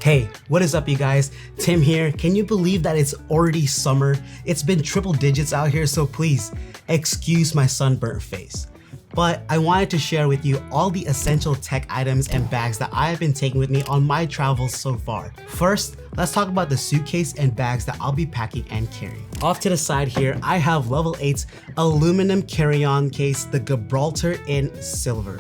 Hey, what is up you guys? Tim here. Can you believe that it's already summer? It's been triple digits out here, so please excuse my sunburnt face. But I wanted to share with you all the essential tech items and bags that I have been taking with me on my travels so far. First, let's talk about the suitcase and bags that I'll be packing and carrying. Off to the side here, I have Level 8's aluminum carry-on case, the Gibraltar in silver.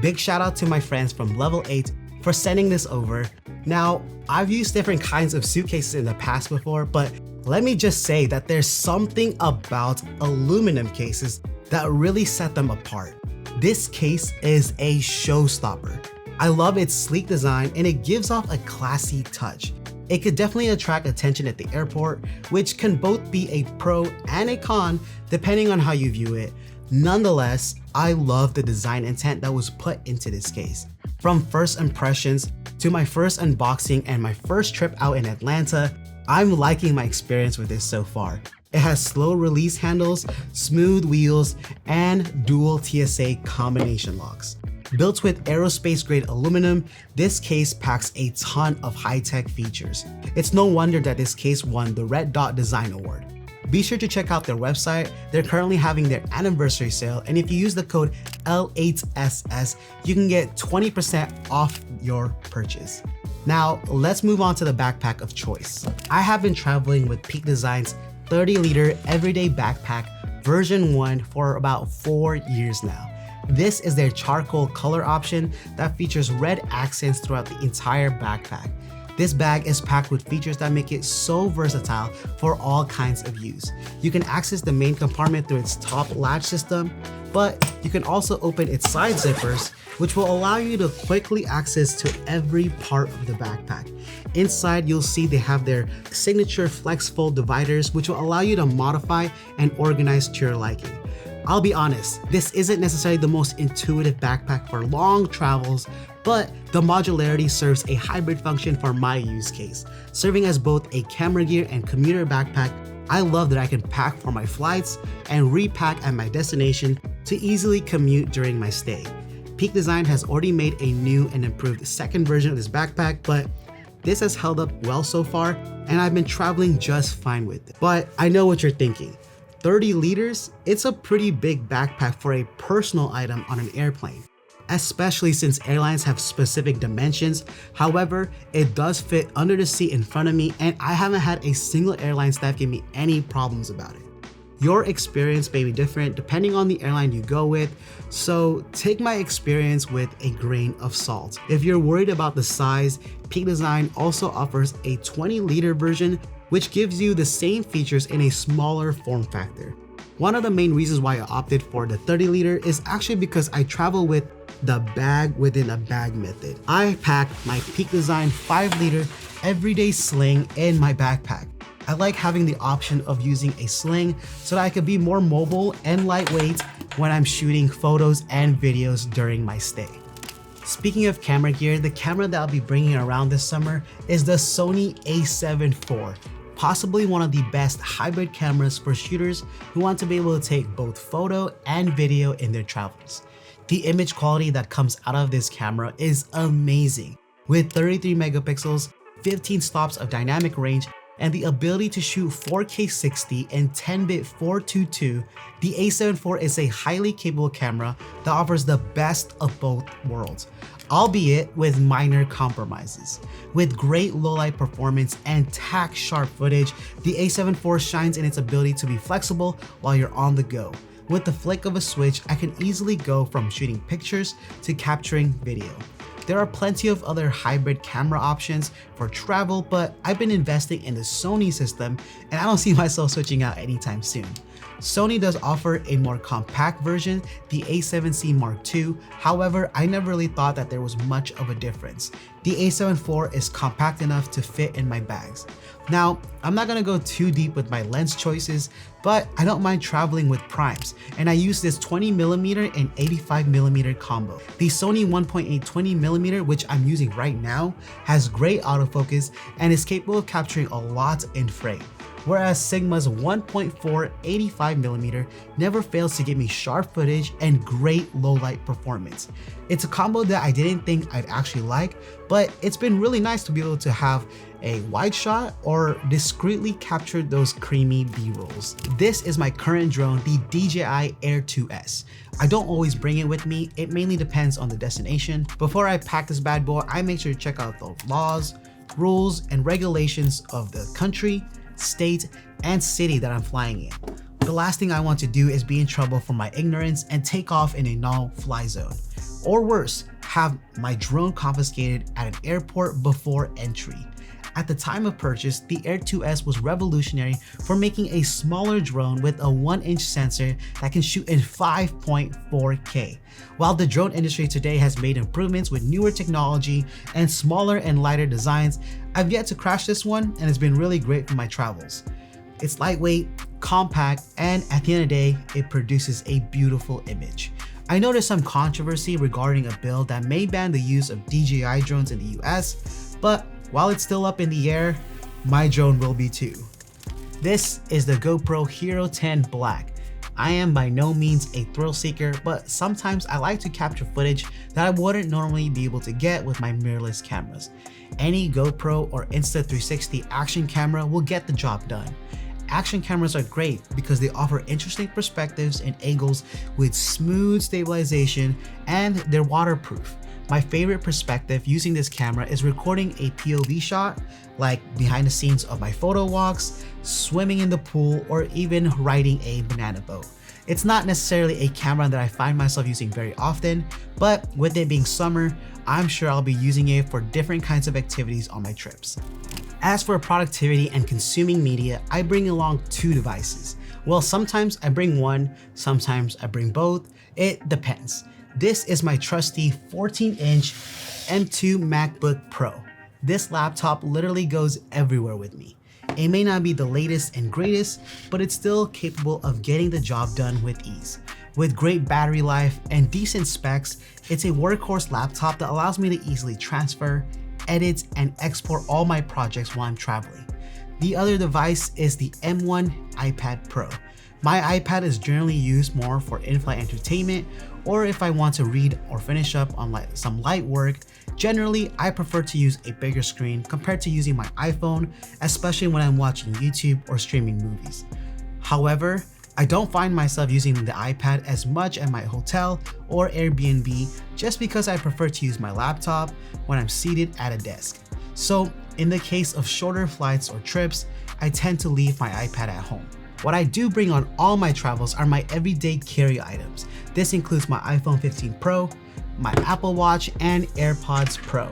Big shout out to my friends from Level 8 for sending this over. Now, I've used different kinds of suitcases in the past before, but let me just say that there's something about aluminum cases that really set them apart. This case is a showstopper. I love its sleek design and it gives off a classy touch. It could definitely attract attention at the airport, which can both be a pro and a con depending on how you view it. Nonetheless, I love the design intent that was put into this case. From first impressions to my first unboxing and my first trip out in Atlanta, I'm liking my experience with this so far. It has slow release handles, smooth wheels, and dual TSA combination locks. Built with aerospace grade aluminum, this case packs a ton of high-tech features. It's no wonder that this case won the Red Dot Design Award. Be sure to check out their website. They're currently having their anniversary sale, and if you use the code L8SS, you can get 20% off your purchase. Now, let's move on to the backpack of choice. I have been traveling with Peak Design's 30-liter everyday backpack version 1 for about 4 years now. This is their charcoal color option that features red accents throughout the entire backpack. This bag is packed with features that make it so versatile for all kinds of use. You can access the main compartment through its top latch system, but you can also open its side zippers, which will allow you to quickly access to every part of the backpack. Inside, you'll see they have their signature flex fold dividers, which will allow you to modify and organize to your liking. I'll be honest, this isn't necessarily the most intuitive backpack for long travels, but the modularity serves a hybrid function for my use case. Serving as both a camera gear and commuter backpack, I love that I can pack for my flights and repack at my destination to easily commute during my stay. Peak Design has already made a new and improved second version of this backpack, but this has held up well so far, and I've been traveling just fine with it. But I know what you're thinking. 30 liters? It's a pretty big backpack for a personal item on an airplane, especially since airlines have specific dimensions. However, it does fit under the seat in front of me, and I haven't had a single airline staff give me any problems about it. Your experience may be different depending on the airline you go with, so take my experience with a grain of salt. If you're worried about the size, Peak Design also offers a 20-liter version, which gives you the same features in a smaller form factor. One of the main reasons why I opted for the 30-liter is actually because I travel with the bag within a bag method. I pack my Peak Design 5-liter everyday sling in my backpack. I like having the option of using a sling so that I could be more mobile and lightweight when I'm shooting photos and videos during my stay. Speaking of camera gear, the camera that I'll be bringing around this summer is the Sony A7IV, possibly one of the best hybrid cameras for shooters who want to be able to take both photo and video in their travels. The image quality that comes out of this camera is amazing. With 33 megapixels, 15 stops of dynamic range, and the ability to shoot 4K 60 and 10-bit 422, the A7IV is a highly capable camera that offers the best of both worlds, albeit with minor compromises. With great low-light performance and tack-sharp footage, the A7IV shines in its ability to be flexible while you're on the go. With the flick of a switch, I can easily go from shooting pictures to capturing video. There are plenty of other hybrid camera options for travel, but I've been investing in the Sony system and I don't see myself switching out anytime soon. Sony does offer a more compact version, the A7C Mark II. However, I never really thought that there was much of a difference. The A7IV is compact enough to fit in my bags. Now, I'm not gonna go too deep with my lens choices, but I don't mind traveling with primes, and I use this 20mm and 85mm combo. The Sony 1.8 20mm, which I'm using right now, has great autofocus and is capable of capturing a lot in frame. whereas Sigma's 1.4 85mm never fails to give me sharp footage and great low light performance. It's a combo that I didn't think I'd actually like, but it's been really nice to be able to have a wide shot or discreetly capture those creamy B-rolls. This is my current drone, the DJI Air 2S. I don't always bring it with me, it mainly depends on the destination. Before I pack this bad boy, I make sure to check out the laws, rules, and regulations of the country, state, and city that I'm flying in. The last thing I want to do is be in trouble for my ignorance and take off in a no-fly zone. Or worse, have my drone confiscated at an airport before entry. At the time of purchase, the Air 2S was revolutionary for making a smaller drone with a 1-inch sensor that can shoot in 5.4K. While the drone industry today has made improvements with newer technology and smaller and lighter designs, I've yet to crash this one and it's been really great for my travels. It's lightweight, compact, and at the end of the day, it produces a beautiful image. I know there's some controversy regarding a bill that may ban the use of DJI drones in the US, but while it's still up in the air, my drone will be too. This is the GoPro Hero 10 Black. I am by no means a thrill seeker, but sometimes I like to capture footage that I wouldn't normally be able to get with my mirrorless cameras. Any GoPro or Insta360 action camera will get the job done. Action cameras are great because they offer interesting perspectives and angles with smooth stabilization, and they're waterproof. My favorite perspective using this camera is recording a POV shot, like behind the scenes of my photo walks, swimming in the pool, or even riding a banana boat. It's not necessarily a camera that I find myself using very often, but with it being summer, I'm sure I'll be using it for different kinds of activities on my trips. As for productivity and consuming media, I bring along 2 devices. Well, sometimes I bring one, sometimes I bring both, it depends. This is my trusty 14-inch M2 MacBook Pro. This laptop literally goes everywhere with me. It may not be the latest and greatest, but it's still capable of getting the job done with ease. With great battery life and decent specs, it's a workhorse laptop that allows me to easily transfer, edit, and export all my projects while I'm traveling. The other device is the M1 iPad Pro. My iPad is generally used more for in-flight entertainment, or if I want to read or finish up on some light work. Generally, I prefer to use a bigger screen compared to using my iPhone, especially when I'm watching YouTube or streaming movies. However, I don't find myself using the iPad as much at my hotel or Airbnb just because I prefer to use my laptop when I'm seated at a desk. So in the case of shorter flights or trips, I tend to leave my iPad at home. What I do bring on all my travels are my everyday carry items. This includes my iPhone 15 Pro, my Apple Watch, and AirPods Pro.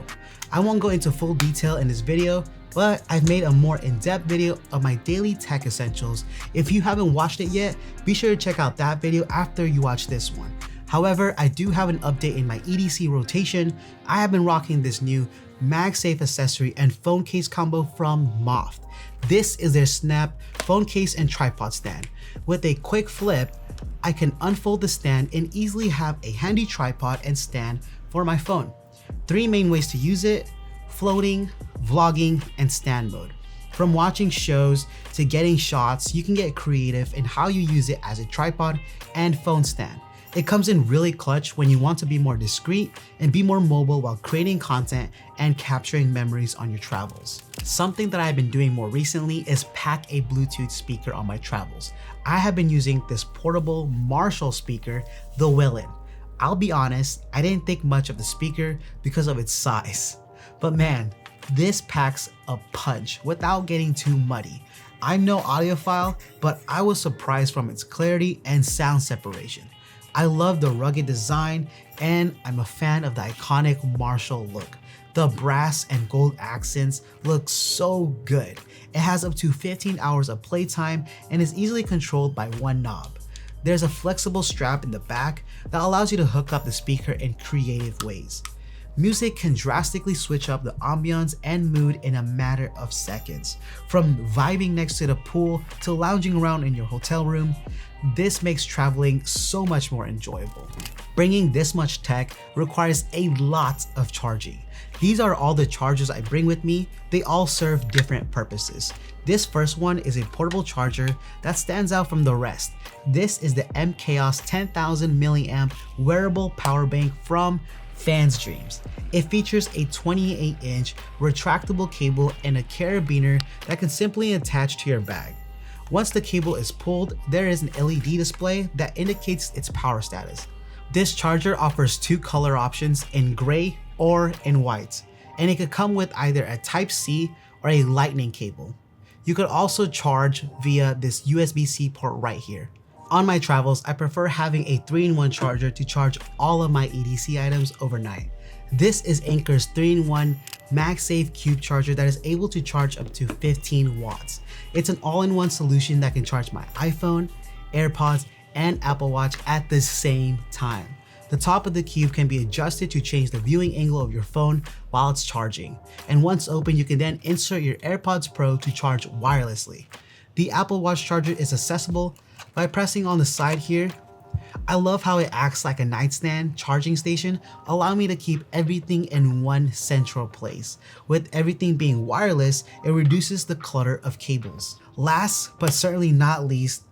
I won't go into full detail in this video, but I've made a more in-depth video of my daily tech essentials. If you haven't watched it yet, be sure to check out that video after you watch this one. However, I do have an update in my EDC rotation. I have been rocking this new MagSafe accessory and phone case combo from MOFT. This is their snap phone case and tripod stand. With a quick flip, I can unfold the stand and easily have a handy tripod and stand for my phone. 3 main ways to use it: floating, vlogging, and stand mode. From watching shows to getting shots, you can get creative in how you use it as a tripod and phone stand. It comes in really clutch when you want to be more discreet and be more mobile while creating content and capturing memories on your travels. Something that I've been doing more recently is pack a Bluetooth speaker on my travels. I have been using this portable Marshall speaker, the Willen. I'll be honest, I didn't think much of the speaker because of its size. But man, this packs a punch without getting too muddy. I'm no audiophile, but I was surprised from its clarity and sound separation. I love the rugged design, and I'm a fan of the iconic Marshall look. The brass and gold accents look so good. It has up to 15 hours of playtime and is easily controlled by one knob. There's a flexible strap in the back that allows you to hook up the speaker in creative ways. Music can drastically switch up the ambiance and mood in a matter of seconds. From vibing next to the pool to lounging around in your hotel room, this makes traveling so much more enjoyable. Bringing this much tech requires a lot of charging. These are all the chargers I bring with me. They all serve different purposes. This first one is a portable charger that stands out from the rest. This is the MChaos 10,000 milliamp wearable power bank from Fansdreams. It features a 28-inch retractable cable and a carabiner that can simply attach to your bag. Once the cable is pulled, there is an LED display that indicates its power status. This charger offers two color options in gray or in white, and it could come with either a Type-C or a lightning cable. You could also charge via this USB-C port right here. On my travels, I prefer having a 3-in-1 charger to charge all of my EDC items overnight. This is Anker's 3-in-1 MagSafe Cube charger that is able to charge up to 15 watts. It's an all-in-one solution that can charge my iPhone, AirPods, and Apple Watch at the same time. The top of the cube can be adjusted to change the viewing angle of your phone while it's charging. And once open, you can then insert your AirPods Pro to charge wirelessly. The Apple Watch charger is accessible by pressing on the side here. I love how it acts like a nightstand charging station, allowing me to keep everything in one central place. With everything being wireless, it reduces the clutter of cables. Last but certainly not least,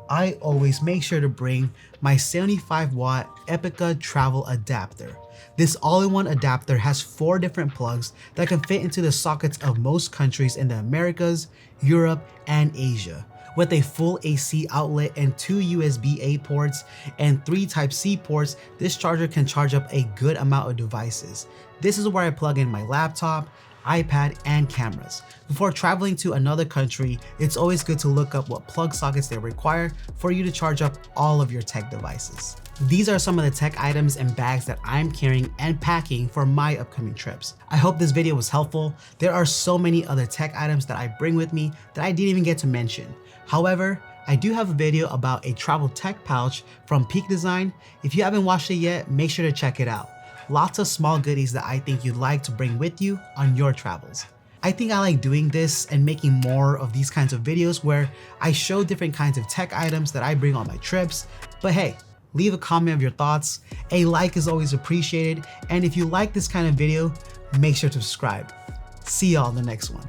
I always make sure to bring my 75-watt Epicka travel adapter. This all-in-one adapter has 4 different plugs that can fit into the sockets of most countries in the Americas, Europe, and Asia. With a full AC outlet and 2 USB-A ports and 3 Type-C ports, this charger can charge up a good amount of devices. This is where I plug in my laptop, iPad, and cameras. Before traveling to another country, it's always good to look up what plug sockets they require for you to charge up all of your tech devices. These are some of the tech items and bags that I'm carrying and packing for my upcoming trips. I hope this video was helpful. There are so many other tech items that I bring with me that I didn't even get to mention. However, I do have a video about a travel tech pouch from Peak Design. If you haven't watched it yet, make sure to check it out. Lots of small goodies that I think you'd like to bring with you on your travels. I think I like doing this and making more of these kinds of videos where I show different kinds of tech items that I bring on my trips. But hey, leave a comment of your thoughts. A like is always appreciated. And if you like this kind of video, make sure to subscribe. See y'all in the next one.